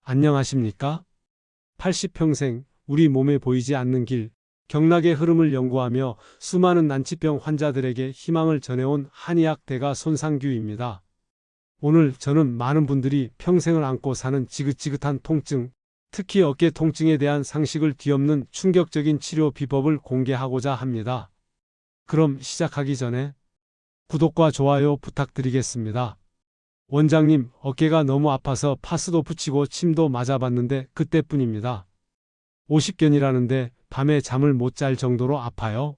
안녕하십니까? 80평생 우리 몸에 보이지 않는 길, 경락의 흐름을 연구하며 수많은 난치병 환자들에게 희망을 전해온 한의학 대가 손상규입니다. 오늘 저는 많은 분들이 평생을 안고 사는 지긋지긋한 통증, 특히 어깨 통증에 대한 상식을 뒤엎는 충격적인 치료 비법을 공개하고자 합니다. 그럼 시작하기 전에 구독과 좋아요 부탁드리겠습니다. 원장님, 어깨가 너무 아파서 파스도 붙이고 침도 맞아봤는데 그때뿐입니다. 50견이라는데 밤에 잠을 못 잘 정도로 아파요.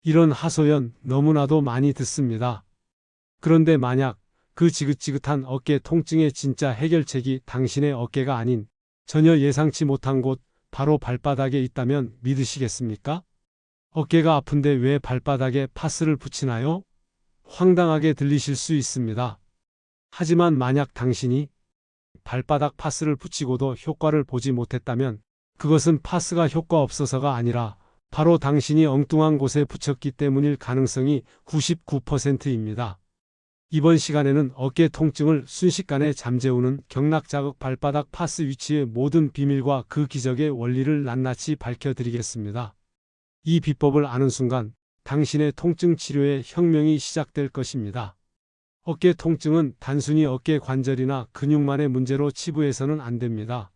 이런 하소연 너무나도 많이 듣습니다. 그런데 만약 그 지긋지긋한 어깨 통증의 진짜 해결책이 당신의 어깨가 아닌 전혀 예상치 못한 곳, 바로 발바닥에 있다면 믿으시겠습니까? 어깨가 아픈데 왜 발바닥에 파스를 붙이나요? 황당하게 들리실 수 있습니다. 하지만 만약 당신이 발바닥 파스를 붙이고도 효과를 보지 못했다면 그것은 파스가 효과 없어서가 아니라 바로 당신이 엉뚱한 곳에 붙였기 때문일 가능성이 99%입니다. 이번 시간에는 어깨 통증을 순식간에 잠재우는 경락자극 발바닥 파스 위치의 모든 비밀과 그 기적의 원리를 낱낱이 밝혀드리겠습니다. 이 비법을 아는 순간 당신의 통증 치료의 혁명이 시작될 것입니다. 어깨 통증은 단순히 어깨 관절이나 근육만의 문제로 치부해서는 안 됩니다.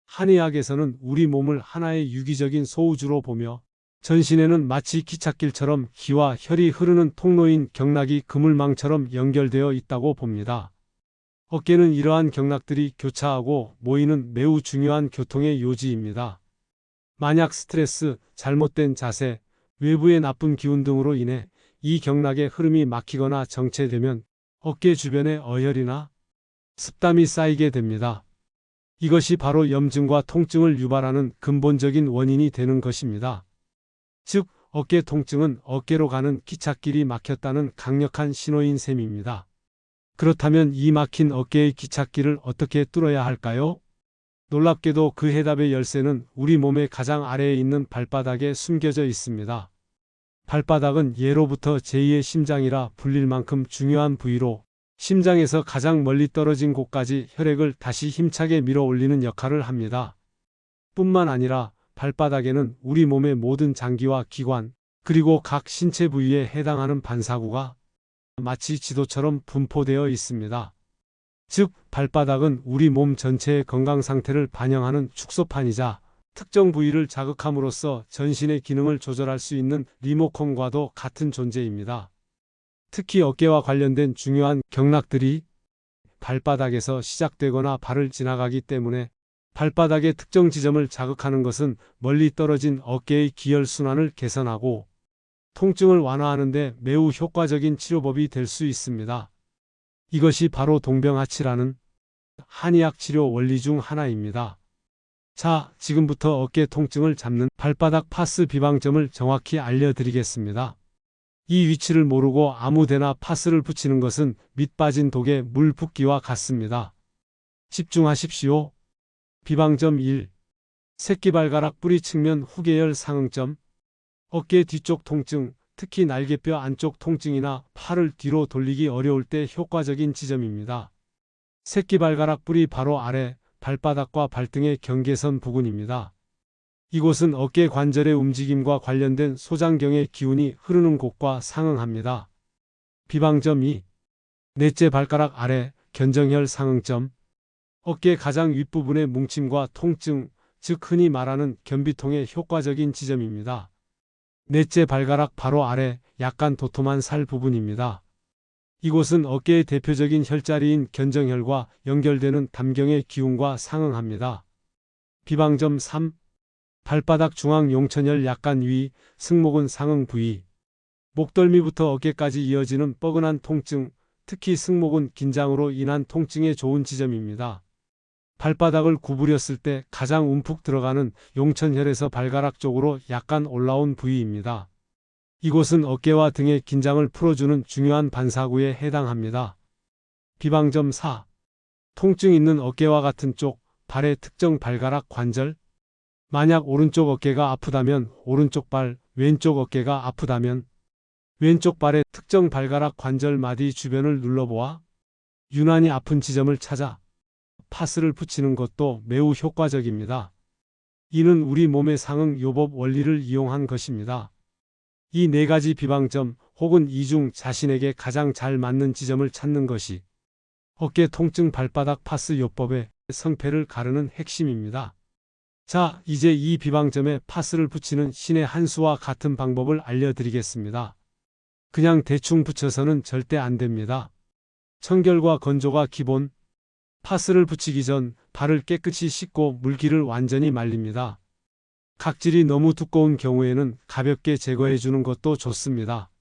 한의학에서는 우리 몸을 하나의 유기적인 소우주로 보며 전신에는 마치 기찻길처럼 기와 혈이 흐르는 통로인 경락이 그물망처럼 연결되어 있다고 봅니다. 어깨는 이러한 경락들이 교차하고 모이는 매우 중요한 교통의 요지입니다. 만약 스트레스, 잘못된 자세, 외부의 나쁜 기운 등으로 인해 이 경락의 흐름이 막히거나 정체되면 어깨 주변에 어혈이나 습담이 쌓이게 됩니다. 이것이 바로 염증과 통증을 유발하는 근본적인 원인이 되는 것입니다. 즉, 어깨 통증은 어깨로 가는 기찻길이 막혔다는 강력한 신호인 셈입니다. 그렇다면 이 막힌 어깨의 기찻길을 어떻게 뚫어야 할까요? 놀랍게도 그 해답의 열쇠는 우리 몸의 가장 아래에 있는 발바닥에 숨겨져 있습니다. 발바닥은 예로부터 제2의 심장이라 불릴 만큼 중요한 부위로 심장에서 가장 멀리 떨어진 곳까지 혈액을 다시 힘차게 밀어 올리는 역할을 합니다. 뿐만 아니라 발바닥에는 우리 몸의 모든 장기와 기관, 그리고 각 신체 부위에 해당하는 반사구가 마치 지도처럼 분포되어 있습니다. 즉, 발바닥은 우리 몸 전체의 건강 상태를 반영하는 축소판이자 특정 부위를 자극함으로써 전신의 기능을 조절할 수 있는 리모컨과도 같은 존재입니다. 특히 어깨와 관련된 중요한 경락들이 발바닥에서 시작되거나 발을 지나가기 때문에 발바닥의 특정 지점을 자극하는 것은 멀리 떨어진 어깨의 기혈순환을 개선하고 통증을 완화하는 데 매우 효과적인 치료법이 될 수 있습니다. 이것이 바로 동병하치라는 한의학 치료 원리 중 하나입니다. 자, 지금부터 어깨 통증을 잡는 발바닥 파스 비방점을 정확히 알려드리겠습니다. 이 위치를 모르고 아무데나 파스를 붙이는 것은 밑 빠진 독에 물 붓기와 같습니다. 집중하십시오. 비방점 1. 새끼발가락 뿌리 측면 후계열 상응점. 어깨 뒤쪽 통증, 특히 날개뼈 안쪽 통증이나 팔을 뒤로 돌리기 어려울 때 효과적인 지점입니다. 새끼발가락 뿌리 바로 아래 발바닥과 발등의 경계선 부근입니다. 이곳은 어깨 관절의 움직임과 관련된 소장경의 기운이 흐르는 곳과 상응합니다. 비방점 2. 넷째 발가락 아래 견정혈 상응점. 어깨 가장 윗부분의 뭉침과 통증, 즉 흔히 말하는 변비통의 효과적인 지점입니다. 넷째 발가락 바로 아래 약간 도톰한 살 부분입니다. 이곳은 어깨의 대표적인 혈자리인 견정혈과 연결되는 담경의 기운과 상응합니다. 비방점 3. 발바닥 중앙 용천혈 약간 위, 승모근 상응 부위. 목덜미부터 어깨까지 이어지는 뻐근한 통증, 특히 승모근 긴장으로 인한 통증에 좋은 지점입니다. 발바닥을 구부렸을 때 가장 움푹 들어가는 용천혈에서 발가락 쪽으로 약간 올라온 부위입니다. 이곳은 어깨와 등의 긴장을 풀어주는 중요한 반사구에 해당합니다. 비방점 4. 통증 있는 어깨와 같은 쪽, 발의 특정 발가락 관절. 만약 오른쪽 어깨가 아프다면 오른쪽 발, 왼쪽 어깨가 아프다면 왼쪽 발의 특정 발가락 관절 마디 주변을 눌러보아 유난히 아픈 지점을 찾아 파스를 붙이는 것도 매우 효과적입니다. 이는 우리 몸의 상응 요법 원리를 이용한 것입니다. 이 네 가지 비방점 혹은 이 중 자신에게 가장 잘 맞는 지점을 찾는 것이 어깨 통증 발바닥 파스 요법의 성패를 가르는 핵심입니다. 자, 이제 이 비방점에 파스를 붙이는 신의 한 수와 같은 방법을 알려드리겠습니다. 그냥 대충 붙여서는 절대 안 됩니다. 청결과 건조가 기본. 파스를 붙이기 전 발을 깨끗이 씻고 물기를 완전히 말립니다. 각질이 너무 두꺼운 경우에는 가볍게 제거해 주는 것도 좋습니다.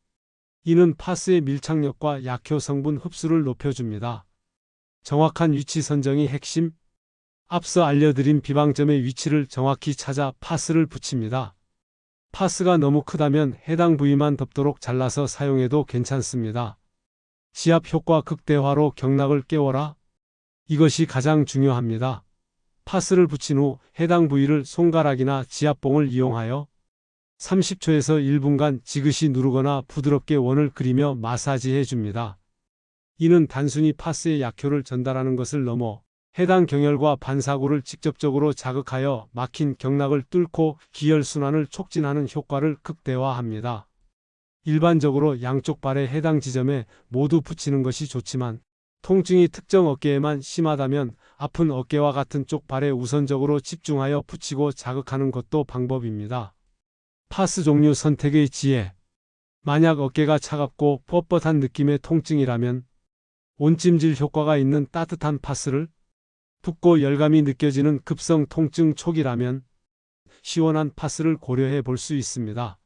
이는 파스의 밀착력과 약효 성분 흡수를 높여줍니다. 정확한 위치 선정이 핵심. 앞서 알려드린 비방점의 위치를 정확히 찾아 파스를 붙입니다. 파스가 너무 크다면 해당 부위만 덮도록 잘라서 사용해도 괜찮습니다. 지압 효과 극대화로 경락을 깨워라. 이것이 가장 중요합니다. 파스를 붙인 후 해당 부위를 손가락이나 지압봉을 이용하여 30초에서 1분간 지그시 누르거나 부드럽게 원을 그리며 마사지해 줍니다. 이는 단순히 파스의 약효를 전달하는 것을 넘어 해당 경혈과 반사구를 직접적으로 자극하여 막힌 경락을 뚫고 기혈순환을 촉진하는 효과를 극대화합니다. 일반적으로 양쪽 발의 해당 지점에 모두 붙이는 것이 좋지만 통증이 특정 어깨에만 심하다면 아픈 어깨와 같은 쪽 발에 우선적으로 집중하여 붙이고 자극하는 것도 방법입니다. 파스 종류 선택의 지혜. 만약 어깨가 차갑고 뻣뻣한 느낌의 통증이라면 온찜질 효과가 있는 따뜻한 파스를, 붓고 열감이 느껴지는 급성 통증 초기라면 시원한 파스를 고려해 볼 수 있습니다.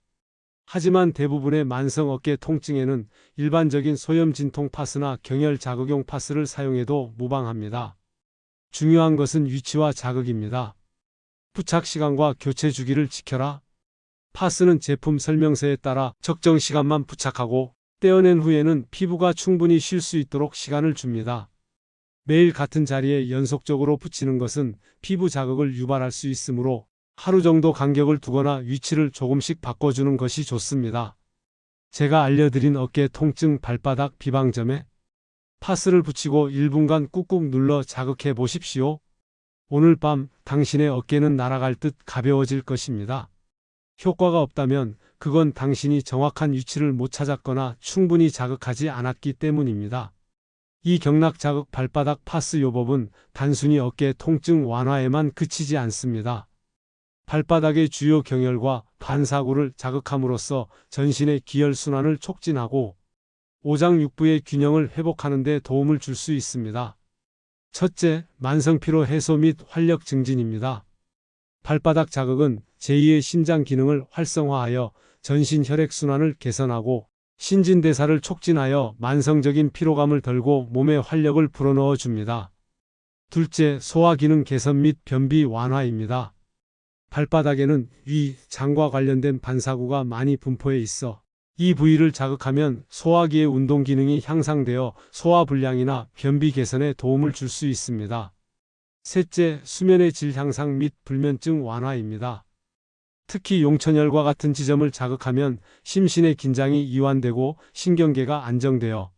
하지만 대부분의 만성 어깨 통증에는 일반적인 소염 진통 파스나 경혈 자극용 파스를 사용해도 무방합니다. 중요한 것은 위치와 자극입니다. 부착 시간과 교체 주기를 지켜라. 파스는 제품 설명서에 따라 적정 시간만 부착하고 떼어낸 후에는 피부가 충분히 쉴 수 있도록 시간을 줍니다. 매일 같은 자리에 연속적으로 붙이는 것은 피부 자극을 유발할 수 있으므로 하루 정도 간격을 두거나 위치를 조금씩 바꿔주는 것이 좋습니다. 제가 알려드린 어깨 통증 발바닥 비방점에 파스를 붙이고 1분간 꾹꾹 눌러 자극해 보십시오. 오늘 밤 당신의 어깨는 날아갈 듯 가벼워질 것입니다. 효과가 없다면 그건 당신이 정확한 위치를 못 찾았거나 충분히 자극하지 않았기 때문입니다. 이 경락 자극 발바닥 파스 요법은 단순히 어깨 통증 완화에만 그치지 않습니다. 발바닥의 주요 경혈과 반사구를 자극함으로써 전신의 기혈순환을 촉진하고 오장육부의 균형을 회복하는 데 도움을 줄 수 있습니다. 첫째, 만성피로 해소 및 활력 증진입니다. 발바닥 자극은 제2의 심장 기능을 활성화하여 전신 혈액순환을 개선하고 신진대사를 촉진하여 만성적인 피로감을 덜고 몸에 활력을 불어넣어 줍니다. 둘째, 소화기능 개선 및 변비 완화입니다. 발바닥에는 위, 장과 관련된 반사구가 많이 분포해 있어 이 부위를 자극하면 소화기의 운동 기능이 향상되어 소화불량이나 변비 개선에 도움을 줄 수 있습니다. 셋째, 수면의 질 향상 및 불면증 완화입니다. 특히 용천혈과 같은 지점을 자극하면 심신의 긴장이 이완되고 신경계가 안정되어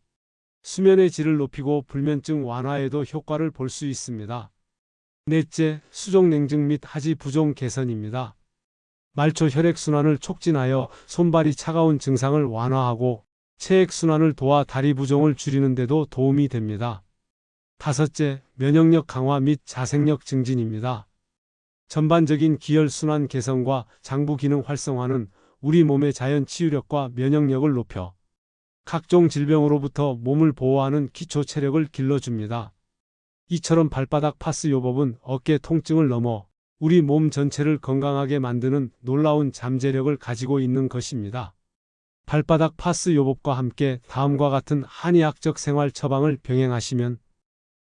수면의 질을 높이고 불면증 완화에도 효과를 볼 수 있습니다. 넷째, 수족냉증 및 하지 부종 개선입니다. 말초 혈액순환을 촉진하여 손발이 차가운 증상을 완화하고 체액순환을 도와 다리 부종을 줄이는 데도 도움이 됩니다. 다섯째, 면역력 강화 및 자생력 증진입니다. 전반적인 기혈순환 개선과 장부 기능 활성화는 우리 몸의 자연 치유력과 면역력을 높여 각종 질병으로부터 몸을 보호하는 기초 체력을 길러줍니다. 이처럼 발바닥 파스 요법은 어깨 통증을 넘어 우리 몸 전체를 건강하게 만드는 놀라운 잠재력을 가지고 있는 것입니다. 발바닥 파스 요법과 함께 다음과 같은 한의학적 생활 처방을 병행하시면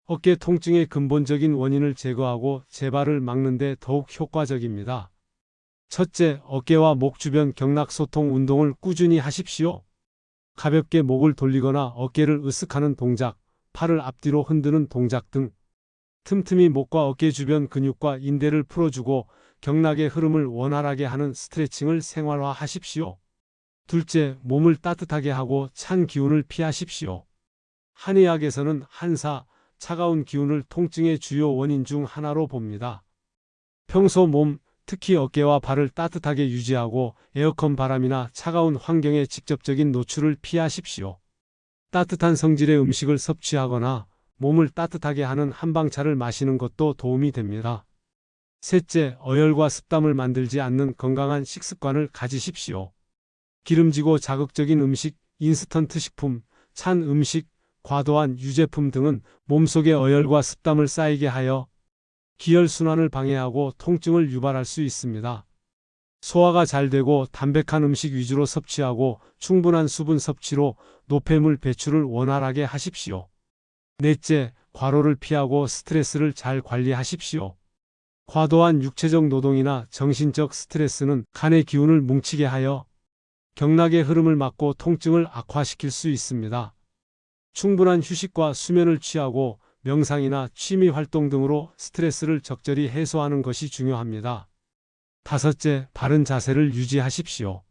어깨 통증의 근본적인 원인을 제거하고 재발을 막는 데 더욱 효과적입니다. 첫째, 어깨와 목 주변 경락 소통 운동을 꾸준히 하십시오. 가볍게 목을 돌리거나 어깨를 으쓱하는 동작, 팔을 앞뒤로 흔드는 동작 등 틈틈이 목과 어깨 주변 근육과 인대를 풀어주고 경락의 흐름을 원활하게 하는 스트레칭을 생활화하십시오. 둘째, 몸을 따뜻하게 하고 찬 기운을 피하십시오. 한의학에서는 한사, 차가운 기운을 통증의 주요 원인 중 하나로 봅니다. 평소 몸, 특히 어깨와 발을 따뜻하게 유지하고 에어컨 바람이나 차가운 환경에 직접적인 노출을 피하십시오. 따뜻한 성질의 음식을 섭취하거나 몸을 따뜻하게 하는 한방차를 마시는 것도 도움이 됩니다. 셋째, 어혈과 습담을 만들지 않는 건강한 식습관을 가지십시오. 기름지고 자극적인 음식, 인스턴트 식품, 찬 음식, 과도한 유제품 등은 몸속에 어혈과 습담을 쌓이게 하여 기혈순환을 방해하고 통증을 유발할 수 있습니다. 소화가 잘 되고 담백한 음식 위주로 섭취하고 충분한 수분 섭취로 노폐물 배출을 원활하게 하십시오. 넷째, 과로를 피하고 스트레스를 잘 관리하십시오. 과도한 육체적 노동이나 정신적 스트레스는 간의 기운을 뭉치게 하여 경락의 흐름을 막고 통증을 악화시킬 수 있습니다. 충분한 휴식과 수면을 취하고 명상이나 취미 활동 등으로 스트레스를 적절히 해소하는 것이 중요합니다. 다섯째, 바른 자세를 유지하십시오.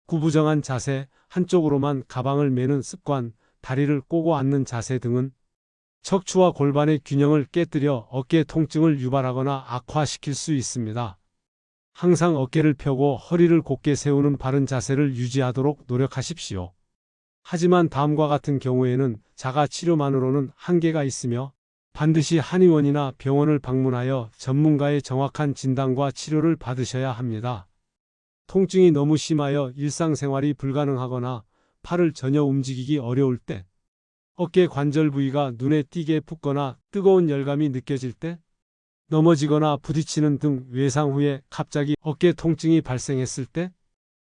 구부정한 자세, 한쪽으로만 가방을 메는 습관, 다리를 꼬고 앉는 자세 등은 척추와 골반의 균형을 깨뜨려 어깨 통증을 유발하거나 악화시킬 수 있습니다. 항상 어깨를 펴고 허리를 곧게 세우는 바른 자세를 유지하도록 노력하십시오. 하지만 다음과 같은 경우에는 자가 치료만으로는 한계가 있으며 반드시 한의원이나 병원을 방문하여 전문가의 정확한 진단과 치료를 받으셔야 합니다. 통증이 너무 심하여 일상생활이 불가능하거나 팔을 전혀 움직이기 어려울 때, 어깨 관절 부위가 눈에 띄게 붓거나 뜨거운 열감이 느껴질 때, 넘어지거나 부딪히는 등 외상 후에 갑자기 어깨 통증이 발생했을 때,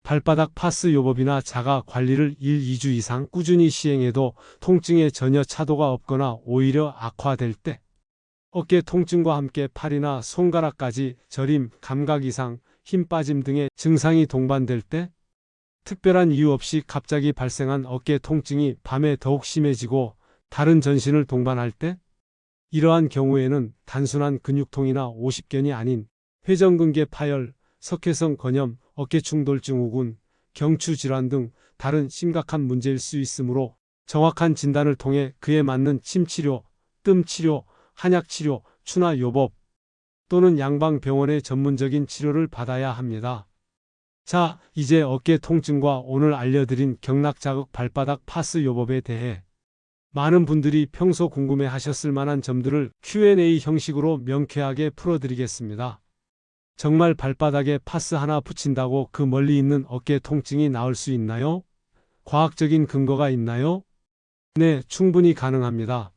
발바닥 파스 요법이나 자가 관리를 1, 2주 이상 꾸준히 시행해도 통증에 전혀 차도가 없거나 오히려 악화될 때, 어깨 통증과 함께 팔이나 손가락까지 저림, 감각 이상, 힘 빠짐 등의 증상이 동반될 때, 특별한 이유 없이 갑자기 발생한 어깨 통증이 밤에 더욱 심해지고 다른 전신을 동반할 때, 이러한 경우에는 단순한 근육통이나 오십견이 아닌 회전근개 파열, 석회성 건염, 어깨충돌증 후군, 경추질환 등 다른 심각한 문제일 수 있으므로 정확한 진단을 통해 그에 맞는 침치료, 뜸치료, 한약치료, 추나요법 또는 양방병원의 전문적인 치료를 받아야 합니다. 자, 이제 어깨 통증과 오늘 알려드린 경락자극 발바닥 파스 요법에 대해 많은 분들이 평소 궁금해 하셨을 만한 점들을 Q&A 형식으로 명쾌하게 풀어드리겠습니다. 정말 발바닥에 파스 하나 붙인다고 그 멀리 있는 어깨 통증이 나을 수 있나요? 과학적인 근거가 있나요? 네, 충분히 가능합니다.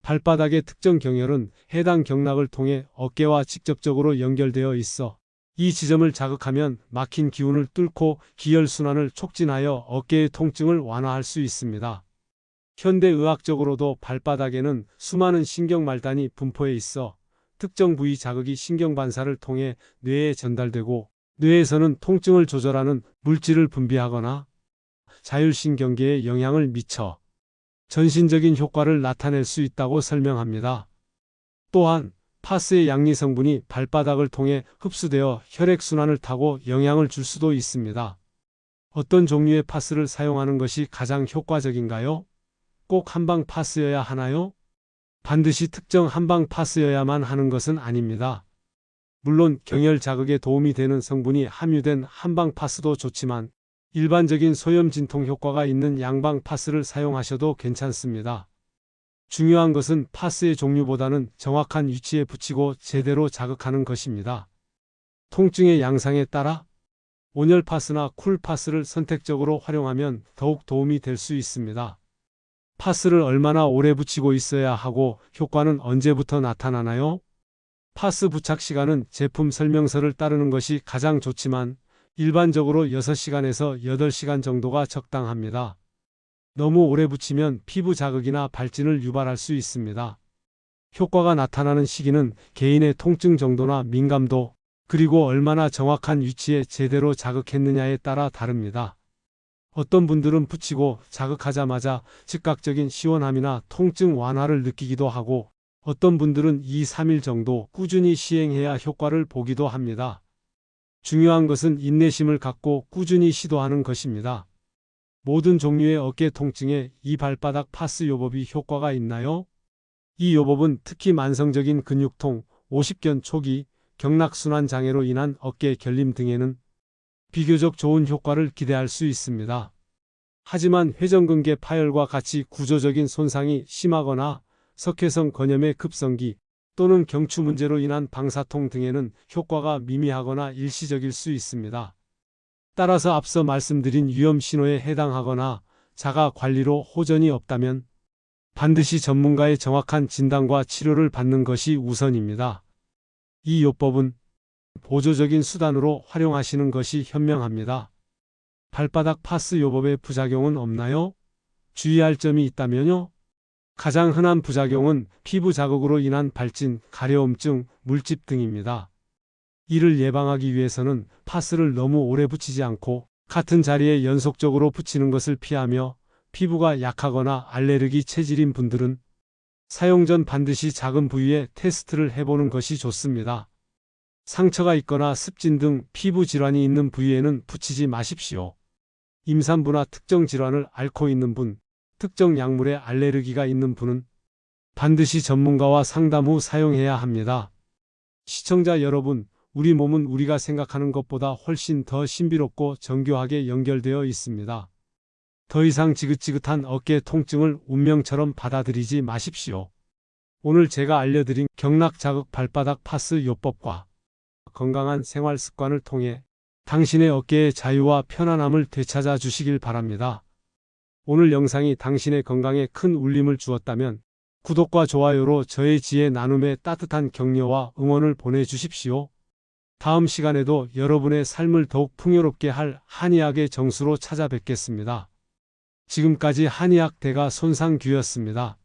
발바닥의 특정 경혈은 해당 경락을 통해 어깨와 직접적으로 연결되어 있어 이 지점을 자극하면 막힌 기운을 뚫고 기혈순환을 촉진하여 어깨의 통증을 완화할 수 있습니다. 현대의학적으로도 발바닥에는 수많은 신경말단이 분포해 있어 특정 부위 자극이 신경반사를 통해 뇌에 전달되고 뇌에서는 통증을 조절하는 물질을 분비하거나 자율신경계에 영향을 미쳐 전신적인 효과를 나타낼 수 있다고 설명합니다. 또한 파스의 양리 성분이 발바닥을 통해 흡수되어 혈액순환을 타고 영향을 줄 수도 있습니다. 어떤 종류의 파스를 사용하는 것이 가장 효과적인가요? 꼭 한방 파스여야 하나요? 반드시 특정 한방 파스여야만 하는 것은 아닙니다. 물론 경혈 자극에 도움이 되는 성분이 함유된 한방 파스도 좋지만 일반적인 소염 진통 효과가 있는 양방 파스를 사용하셔도 괜찮습니다. 중요한 것은 파스의 종류보다는 정확한 위치에 붙이고 제대로 자극하는 것입니다. 통증의 양상에 따라 온열 파스나 쿨 파스를 선택적으로 활용하면 더욱 도움이 될 수 있습니다. 파스를 얼마나 오래 붙이고 있어야 하고 효과는 언제부터 나타나나요? 파스 부착 시간은 제품 설명서를 따르는 것이 가장 좋지만 일반적으로 6시간에서 8시간 정도가 적당합니다. 너무 오래 붙이면 피부 자극이나 발진을 유발할 수 있습니다. 효과가 나타나는 시기는 개인의 통증 정도나 민감도, 그리고 얼마나 정확한 위치에 제대로 자극했느냐에 따라 다릅니다. 어떤 분들은 붙이고 자극하자마자 즉각적인 시원함이나 통증 완화를 느끼기도 하고 어떤 분들은 2, 3일 정도 꾸준히 시행해야 효과를 보기도 합니다. 중요한 것은 인내심을 갖고 꾸준히 시도하는 것입니다. 모든 종류의 어깨 통증에 이 발바닥 파스 요법이 효과가 있나요? 이 요법은 특히 만성적인 근육통, 오십견 초기, 경락순환 장애로 인한 어깨 결림 등에는 비교적 좋은 효과를 기대할 수 있습니다. 하지만 회전근개 파열과 같이 구조적인 손상이 심하거나 석회성 건염의 급성기 또는 경추 문제로 인한 방사통 등에는 효과가 미미하거나 일시적일 수 있습니다. 따라서 앞서 말씀드린 위험 신호에 해당하거나 자가 관리로 호전이 없다면 반드시 전문가의 정확한 진단과 치료를 받는 것이 우선입니다. 이 요법은 보조적인 수단으로 활용하시는 것이 현명합니다. 발바닥 파스 요법의 부작용은 없나요? 주의할 점이 있다면요? 가장 흔한 부작용은 피부 자극으로 인한 발진, 가려움증, 물집 등입니다. 이를 예방하기 위해서는 파스를 너무 오래 붙이지 않고 같은 자리에 연속적으로 붙이는 것을 피하며 피부가 약하거나 알레르기 체질인 분들은 사용 전 반드시 작은 부위에 테스트를 해보는 것이 좋습니다. 상처가 있거나 습진 등 피부 질환이 있는 부위에는 붙이지 마십시오. 임산부나 특정 질환을 앓고 있는 분, 특정 약물에 알레르기가 있는 분은 반드시 전문가와 상담 후 사용해야 합니다. 시청자 여러분, 우리 몸은 우리가 생각하는 것보다 훨씬 더 신비롭고 정교하게 연결되어 있습니다. 더 이상 지긋지긋한 어깨 통증을 운명처럼 받아들이지 마십시오. 오늘 제가 알려드린 경락 자극 발바닥 파스 요법과 건강한 생활 습관을 통해 당신의 어깨의 자유와 편안함을 되찾아 주시길 바랍니다. 오늘 영상이 당신의 건강에 큰 울림을 주었다면 구독과 좋아요로 저의 지혜 나눔에 따뜻한 격려와 응원을 보내주십시오. 다음 시간에도 여러분의 삶을 더욱 풍요롭게 할 한의학의 정수로 찾아뵙겠습니다. 지금까지 한의학 대가 손상규였습니다.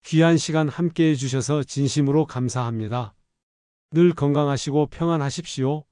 귀한 시간 함께해 주셔서 진심으로 감사합니다. 늘 건강하시고 평안하십시오.